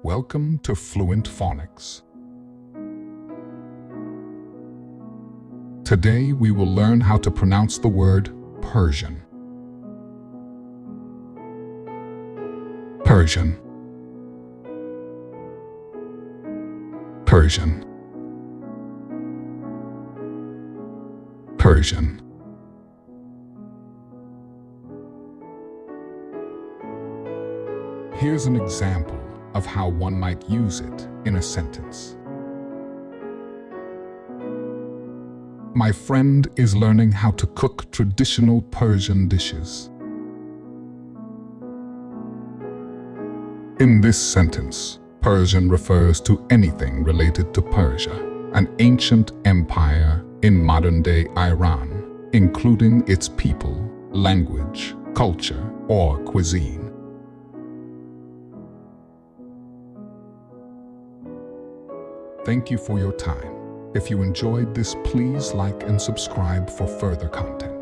Welcome to Fluent Phonics. Today we will learn how to pronounce the word Persian. Persian. Persian. Persian. Here's an example of how one might use it in a sentence. My friend is learning how to cook traditional Persian dishes. In this sentence, Persian refers to anything related to Persia, an ancient empire in modern-day Iran, including its people, language, culture, or cuisine. Thank you for your time. If you enjoyed this, please like and subscribe for further content.